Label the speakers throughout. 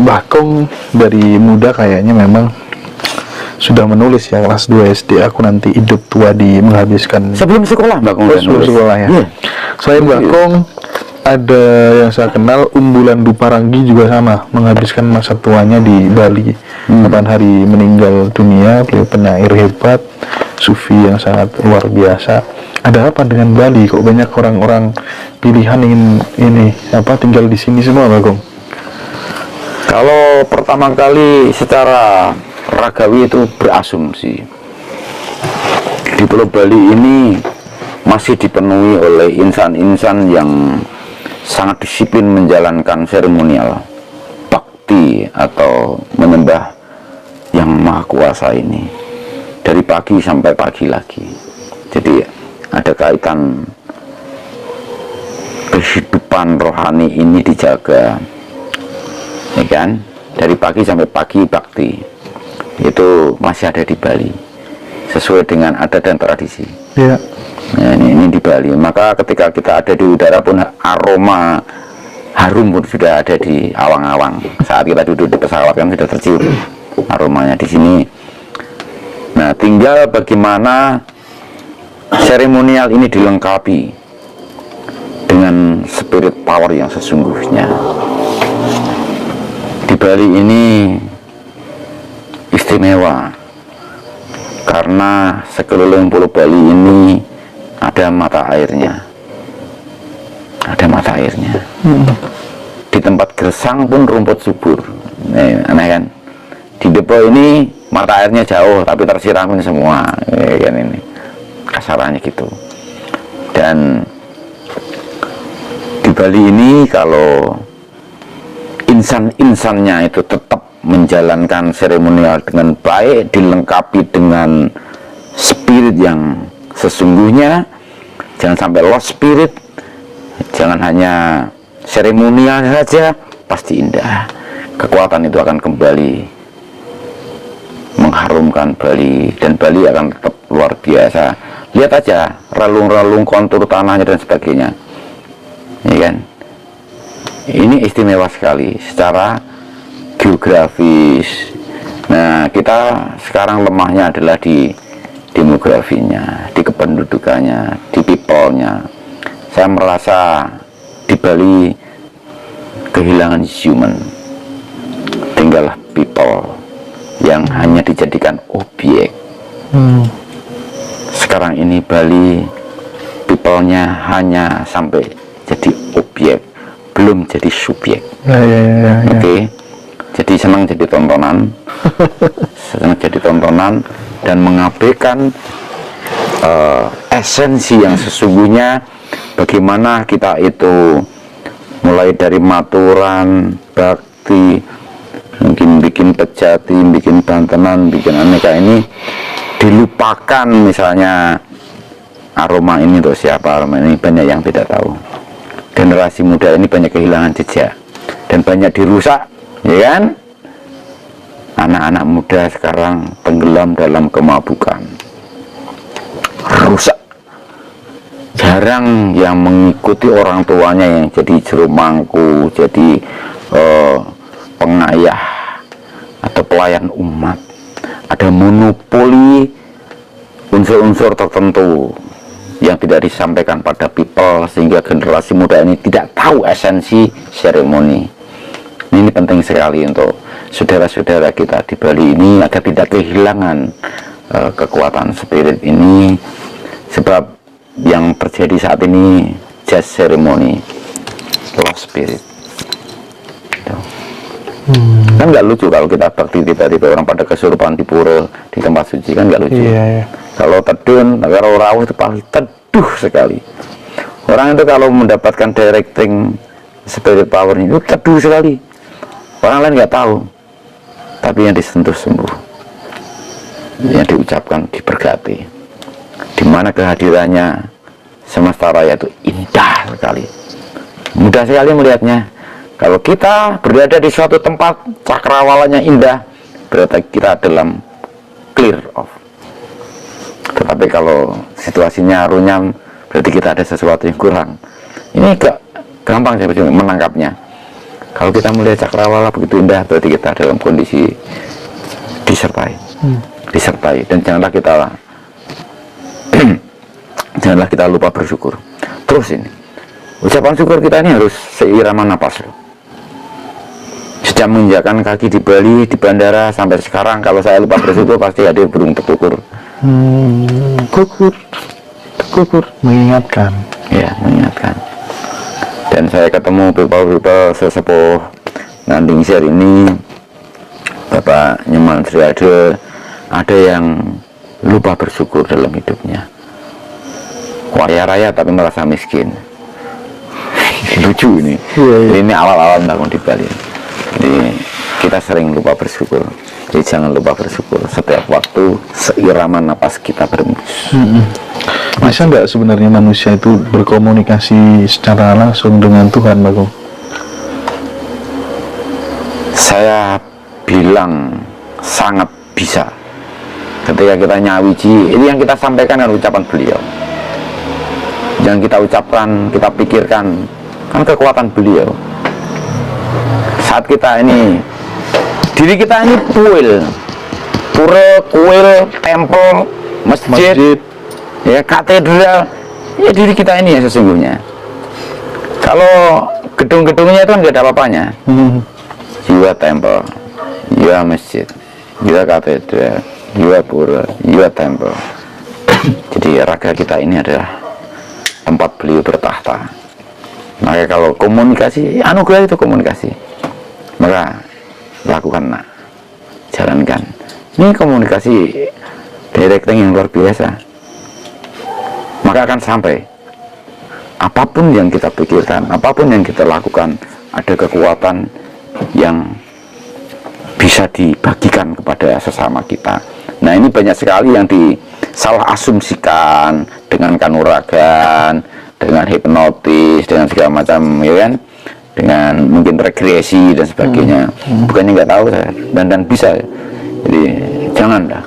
Speaker 1: Bakong dari muda kayaknya memang sudah menulis ya, kelas 2 SD, aku nanti hidup tua di menghabiskan.
Speaker 2: Sebelum sekolah Bakong udah
Speaker 1: Sebelum
Speaker 2: nulis.
Speaker 1: sekolah ya.
Speaker 2: Iya.
Speaker 1: Selain Bakong, ada yang saya kenal Umbulan Duparanggi juga sama, menghabiskan masa tuanya di Bali. 8 hari meninggal dunia, beliau penyair hebat, sufi yang sangat luar biasa. Ada apa dengan Bali? Kok banyak orang-orang pilihan ingin tinggal di sini semua, Bagong?
Speaker 2: Kalau pertama kali secara ragawi itu berasumsi di Pulau Bali ini masih dipenuhi oleh insan-insan yang sangat disiplin menjalankan seremonial bakti atau menyembah yang maha kuasa ini dari pagi sampai pagi lagi. Jadi ada kaitan kehidupan rohani ini dijaga, ya kan, dari pagi sampai pagi bakti itu masih ada di Bali sesuai dengan adat dan tradisi.
Speaker 1: Ya.
Speaker 2: Nah, ini di Bali. Maka ketika kita ada di udara pun aroma harum pun sudah ada di awang-awang. Saat kita duduk di pesawat kan sudah tercium aromanya di sini. Nah, tinggal bagaimana seremonial ini dilengkapi dengan spirit power yang sesungguhnya. Di Bali ini istimewa karena sekeliling Pulau Bali ini ada mata airnya. Ada mata airnya. Di tempat gersang pun rumput subur. Aneh kan? Di depo ini mata airnya jauh tapi tersiramin semua, kan ini. Kasarannya gitu. Dan di Bali ini kalau insan-insannya itu tetap menjalankan seremonial dengan baik, dilengkapi dengan spirit yang sesungguhnya, jangan sampai lost spirit, jangan hanya seremonial saja, pasti indah. Kekuatan itu akan kembali mengharumkan Bali, dan Bali akan tetap luar biasa. Lihat aja relung-relung kontur tanahnya dan sebagainya, ya kan? Ini istimewa sekali secara geografis. Nah, kita sekarang lemahnya adalah di demografinya, di kependudukannya, di people-nya. Saya merasa di Bali kehilangan human, tinggallah people yang hanya dijadikan objek. Sekarang ini Bali people-nya hanya sampai jadi objek, belum jadi subjek.
Speaker 1: Ya.
Speaker 2: Oke. Jadi senang jadi tontonan, senang jadi tontonan dan mengabaikan esensi yang sesungguhnya. Bagaimana kita itu mulai dari maturan, bakti, mungkin bikin pejati, bikin bantenan, bikin aneka ini dilupakan. Misalnya aroma ini tuh siapa, aroma ini banyak yang tidak tahu. Generasi muda ini banyak kehilangan jejak dan banyak dirusak, ya kan? Anak-anak muda sekarang tenggelam dalam kemabukan, rusak. Jarang yang mengikuti orang tuanya yang jadi juru mangku, jadi pengayah atau pelayan umat. Ada monopoli unsur-unsur tertentu yang tidak disampaikan pada people, sehingga generasi muda ini tidak tahu esensi seremoni. Ini penting sekali untuk saudara-saudara kita di Bali ini agar tidak kehilangan kekuatan spirit ini, sebab yang terjadi saat ini just ceremony, lost spirit. Kan nggak lucu kalau kita bakti tiba-tiba orang pada kesurupan di pura, di tempat suci, kan nggak lucu.
Speaker 1: Iya.
Speaker 2: Kalau tedun, kalau rawuh itu paling teduh sekali. Orang itu kalau mendapatkan directing spirit power itu teduh sekali. Orang lain nggak tahu, tapi yang disentuh sembuh, yang diucapkan diberkati. Di mana kehadirannya semesta raya itu indah sekali, mudah sekali melihatnya. Kalau kita berada di suatu tempat cakrawalanya indah, berarti kita dalam clear off. Tetapi kalau situasinya runyam, berarti kita ada sesuatu yang kurang. Ini gak gampang saya menangkapnya. Kalau kita melihat cakrawala begitu indah, berarti kita dalam kondisi disertai, dan janganlah kita lupa bersyukur. Terus ini ucapan syukur kita ini harus seirama napas loh. Sejak menginjakkan kaki di Bali, di bandara sampai sekarang, kalau saya lupa bersyukur pasti ada burung tekukur.
Speaker 1: Kukur mengingatkan.
Speaker 2: Ya, mengingatkan. Dan saya ketemu people sesepuh Ngandingsir ini, Bapak Nyeman Sriade, ada yang lupa bersyukur dalam hidupnya. Kaya raya tapi merasa miskin. Lucu ini. Ini awal-awal bangun di Bali. Jadi kita sering lupa bersyukur. Jadi jangan lupa bersyukur setiap waktu seirama napas kita berembus.
Speaker 1: Bisa nggak sebenarnya manusia itu berkomunikasi secara langsung dengan Tuhan, Bagong?
Speaker 2: Saya bilang sangat bisa. Ketika kita nyawiji, ini yang kita sampaikan dengan ucapan beliau. Yang kita ucapkan, kita pikirkan, kan kekuatan beliau. Saat kita ini, diri kita ini pura, kuil, tempel, masjid, ya katedral, ya diri kita ini ya sesungguhnya. Kalau gedung-gedungnya itu kan nggak ada apa-apanya. Jiwa tempel, jiwa masjid, jiwa katedral, jiwa pura, jiwa tempel. Jadi raga kita ini adalah tempat beliau bertahta. Maka kalau komunikasi, anugerah itu komunikasi, maka lakukan, jalankan. Ini komunikasi directing yang luar biasa. Maka akan sampai. Apapun yang kita pikirkan, apapun yang kita lakukan, ada kekuatan yang bisa dibagikan kepada sesama kita. Nah, ini banyak sekali yang disalah asumsikan dengan kanuragan, dengan hipnotis, dengan segala macam, ya kan? Dengan mungkin regresi dan sebagainya. Bukannya nggak tahu saya, dan bisa. Jadi janganlah.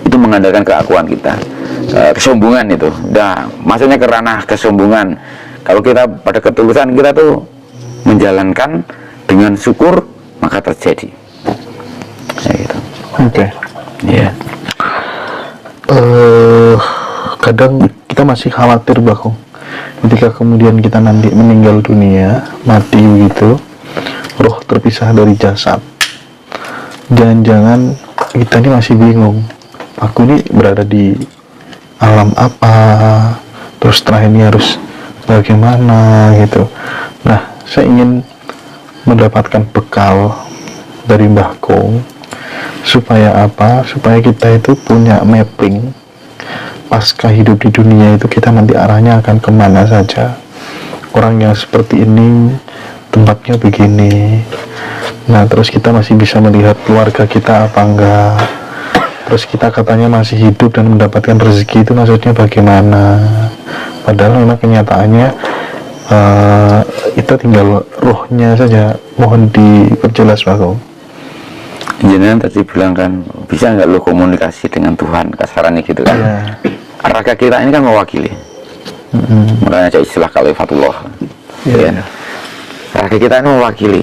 Speaker 2: Itu mengandalkan keakuan kita. Kesombongan itu udah maksudnya ke ranah kesombongan. Kalau kita pada ketulusan kita tuh menjalankan dengan syukur, maka terjadi ya gitu.
Speaker 1: Oke.
Speaker 2: Ya.
Speaker 1: Kadang kita masih khawatir, Bagong, ketika kemudian kita nanti meninggal dunia, mati begitu, roh terpisah dari jasad. Jangan-jangan kita ini masih bingung, aku ini berada di alam apa, terus setelah ini harus bagaimana gitu. Nah, saya ingin mendapatkan bekal dari Mbah Kong supaya apa? Supaya kita itu punya mapping pasca hidup di dunia itu, kita nanti arahnya akan kemana saja. Orang yang seperti ini tempatnya begini. Nah, terus kita masih bisa melihat keluarga kita apa enggak. Terus kita katanya masih hidup dan mendapatkan rezeki, itu maksudnya bagaimana? Padahal memang kenyataannya itu tinggal rohnya saja. Mohon diperjelas, Bagong.
Speaker 2: Jangan tadi bilang kan, bisa nggak lo komunikasi dengan Tuhan, kasarannya gitu kan?
Speaker 1: Ya.
Speaker 2: Raga kita ini kan mewakili. Makanya ada istilah kalifatullah.
Speaker 1: Ya.
Speaker 2: Raga kita ini mewakili.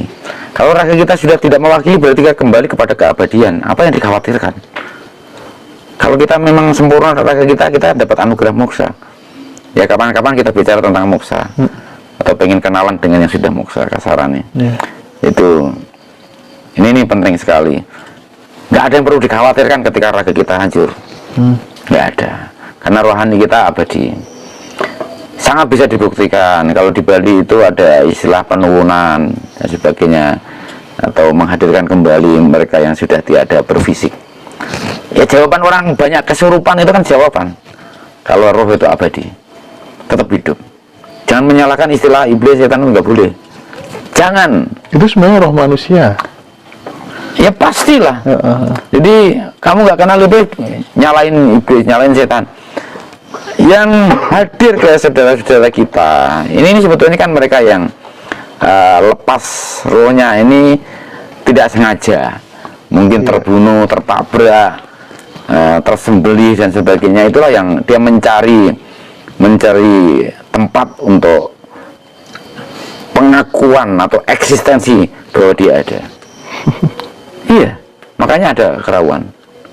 Speaker 2: Kalau raga kita sudah tidak mewakili, berarti kita kembali kepada keabadian. Apa yang dikhawatirkan? Kalau kita memang sempurna raga kita dapat anugerah moksa. Ya kapan-kapan kita bicara tentang moksa, atau pengen kenalan dengan yang sudah moksa, kasarannya.
Speaker 1: Ya.
Speaker 2: Itu ini penting sekali. Nggak ada yang perlu dikhawatirkan ketika raga kita hancur. Nggak ada, karena rohani kita abadi. Sangat bisa dibuktikan kalau di Bali itu ada istilah penurunan dan sebagainya, atau menghadirkan kembali mereka yang sudah tiada berfisik. Ya jawaban orang banyak kesurupan itu kan jawaban. Kalau roh itu abadi, tetap hidup. Jangan menyalahkan istilah iblis, setan, itu nggak boleh. Jangan.
Speaker 1: Itu sebenarnya roh manusia.
Speaker 2: Ya pastilah. Jadi kamu nggak kenal iblis, nyalain iblis, nyalain setan. Yang hadir ke saudara-saudara kita ini sebetulnya kan mereka yang lepas rohnya ini tidak sengaja, mungkin terbunuh, tertabrak, tersembelih dan sebagainya. Itulah yang dia mencari tempat untuk pengakuan atau eksistensi bahwa dia ada. Iya, makanya ada kerawan,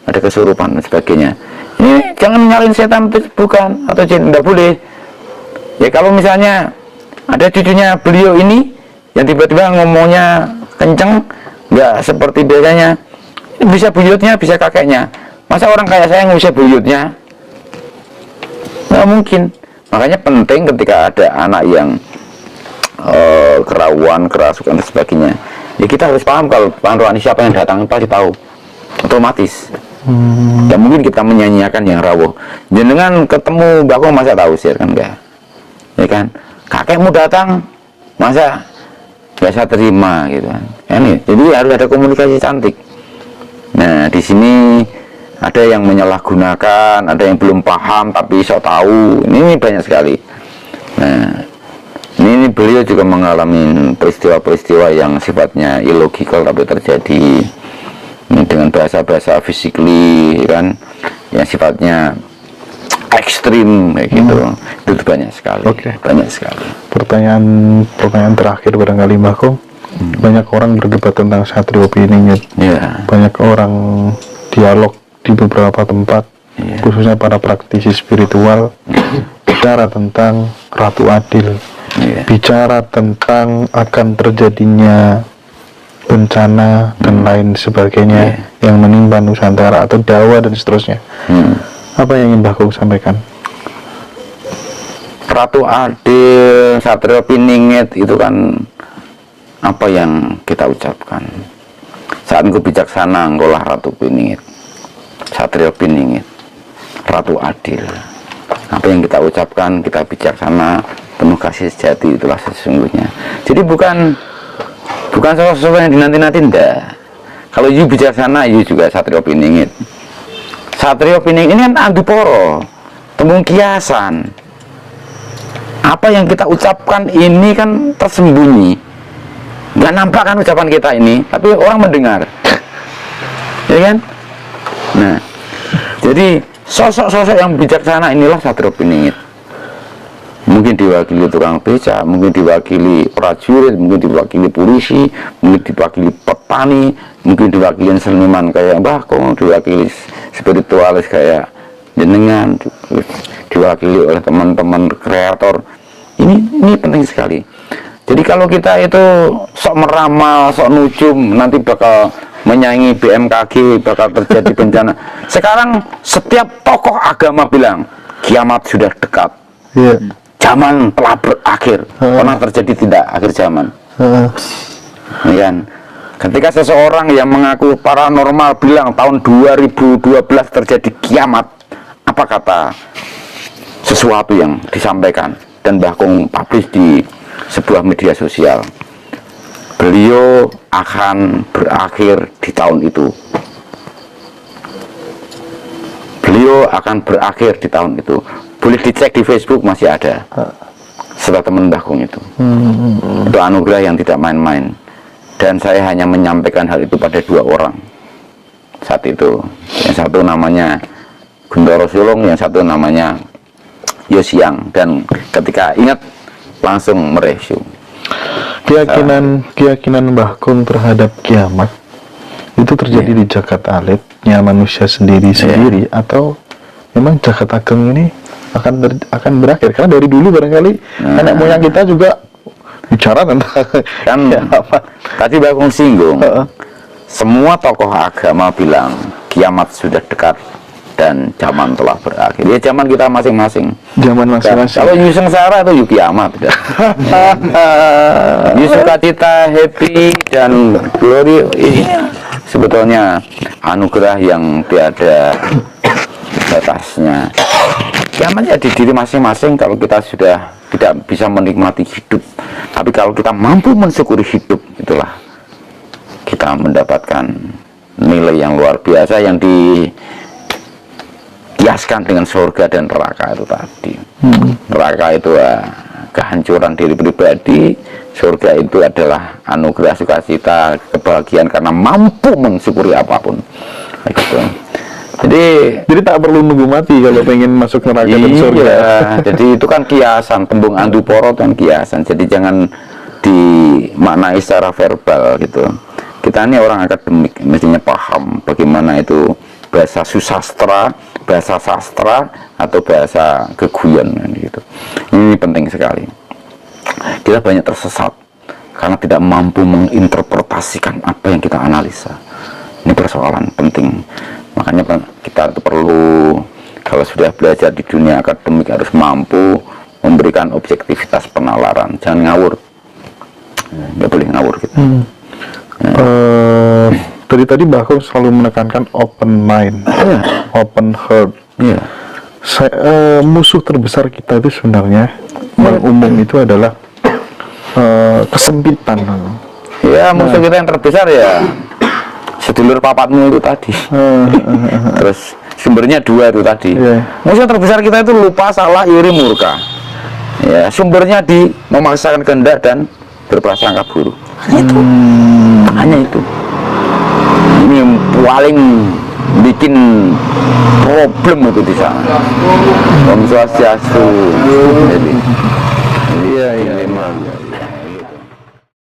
Speaker 2: ada kesurupan dan sebagainya. Ini jangan nyalain setan, bukan, atau jin, tidak boleh. Ya kalau misalnya ada cucunya beliau ini yang tiba-tiba ngomongnya kenceng, nggak seperti biasanya, bisa buyutnya, bisa kakeknya. Masa orang kayak saya nggak bisa buyutnya? Nggak mungkin. Makanya penting ketika ada anak yang kerawan, kerasukan dan sebagainya, ya kita harus paham kalau Pak rohani siapa yang datang pasti tahu, otomatis. Dan mungkin kita menyanyiakan yang rawuh. Jenengan ketemu Mbak Kong masa tahu sih kan enggak? Ya kan? Kakekmu datang masa nggak saya terima gitu kan? Jadi harus ada komunikasi cantik. Nah di sini ada yang menyalahgunakan, ada yang belum paham tapi sok tahu. Ini banyak sekali. Nah ini beliau juga mengalami peristiwa-peristiwa yang sifatnya illogical tapi terjadi dengan bahasa-bahasa physically kan, yang sifatnya ekstrim kayak gitu. Itu banyak sekali. Banyak sekali. Pertanyaan
Speaker 1: terakhir barangkali Mbak Kong. Banyak orang berdebat tentang Satrio Piningit. Banyak orang dialog di beberapa tempat, khususnya para praktisi spiritual, bicara tentang Ratu Adil. Bicara tentang akan terjadinya bencana dan lain sebagainya yang menimpa Nusantara atau Jawa dan seterusnya. Apa yang ingin Mbak Kong sampaikan?
Speaker 2: Ratu Adil, Satrio Piningit itu kan apa yang kita ucapkan. Saat engkau bijaksana, engkaulah Ratu Piningit, Satrio Piningit, Ratu Adil. Apa yang kita ucapkan, kita bijaksana, penuh kasih sejati, itulah sesungguhnya. Jadi bukan sosok yang dinanti-nanti, enggak. Kalau you bijaksana, you juga Satrio Piningit. Satrio Piningit ini kan Anduporo, tembung kiasan. Apa yang kita ucapkan ini kan tersembunyi, nggak nampak kan ucapan kita ini, tapi orang mendengar, ya kan? Nah, jadi sosok-sosok yang bijaksana inilah Satrio Piningit. Mungkin diwakili tukang beca, mungkin diwakili prajurit, mungkin diwakili polisi, mungkin diwakili petani, mungkin diwakili seniman kayak Mbah Kong, diwakili spiritualis kayak jenengan, diwakili oleh teman-teman kreator. Ini penting sekali. Jadi kalau kita itu sok meramal, sok nujum, nanti bakal menyaingi BMKG, bakal terjadi bencana. Sekarang setiap tokoh agama bilang kiamat sudah dekat. Zaman telah berakhir. Pernah terjadi tidak akhir zaman? Ya kan? Ketika seseorang yang mengaku paranormal bilang tahun 2012 terjadi kiamat, apa kata sesuatu yang disampaikan dan Mbah Kong publish di sebuah media sosial? Beliau akan berakhir di tahun itu. Beliau akan berakhir di tahun itu. Boleh dicek di Facebook, masih ada setelah teman Mbah Kong itu. Itu anugerah yang tidak main-main. Dan saya hanya menyampaikan hal itu pada 2 orang saat itu. Yang satu namanya Guntoro Sulung, yang satu namanya Yosiang. Dan ketika ingat langsung mereview.
Speaker 1: Keyakinan Mbah Kong terhadap kiamat itu terjadi di Jagat Alit-nya manusia sendiri atau memang Jagat Ageng ini akan berakhir? Karena dari dulu barangkali nenek moyang kita juga bicara tentang
Speaker 2: kan tadi Mbah Kong singgung, semua tokoh agama bilang kiamat sudah dekat dan zaman telah berakhir. Ya zaman kita masing-masing.
Speaker 1: Zaman masing-masing.
Speaker 2: Kalau you sengsara itu you kiamat. You sukacita, happy dan glory, ini sebetulnya anugerah yang tiada batasnya. Kiamat ya di diri masing-masing kalau kita sudah tidak bisa menikmati hidup. Tapi kalau kita mampu mensyukuri hidup, itulah kita mendapatkan nilai yang luar biasa yang dikiaskan dengan surga dan neraka itu tadi. Neraka itu kehancuran diri pribadi, surga itu adalah anugerah sukacita, kebahagiaan karena mampu mensyukuri apapun. Gitu. Jadi
Speaker 1: tak perlu nunggu mati kalau pengen masuk neraka dan surga.
Speaker 2: Jadi itu kan kiasan, tembung Anduporo kan kiasan. Jadi jangan dimaknai secara verbal gitu. Kita ini orang akademik, mestinya paham bagaimana itu bahasa susastra, bahasa sastra, atau bahasa keguyon gitu. Ini penting sekali. Kita banyak tersesat karena tidak mampu menginterpretasikan apa yang kita analisa. Ini persoalan penting. Makanya kita itu perlu, kalau sudah belajar di dunia akademik, harus mampu memberikan objektivitas penalaran. Jangan ngawur, nggak boleh ngawur gitu.
Speaker 1: Tadi Mbah selalu menekankan open mind, open heart. Musuh terbesar kita itu sebenarnya yang umum itu adalah kesempitan.
Speaker 2: Ya, musuh kita yang terbesar ya sedulur papatmu itu tadi. Terus sumbernya dua itu tadi. Musuh terbesar kita itu lupa, salah, iri, murka. Ya, sumbernya di memaksakan kehendak dan berprasangka buruk. Hanya itu. Ini yang paling bikin problem itu di sana. Om Swastiastu. Jadi, iya.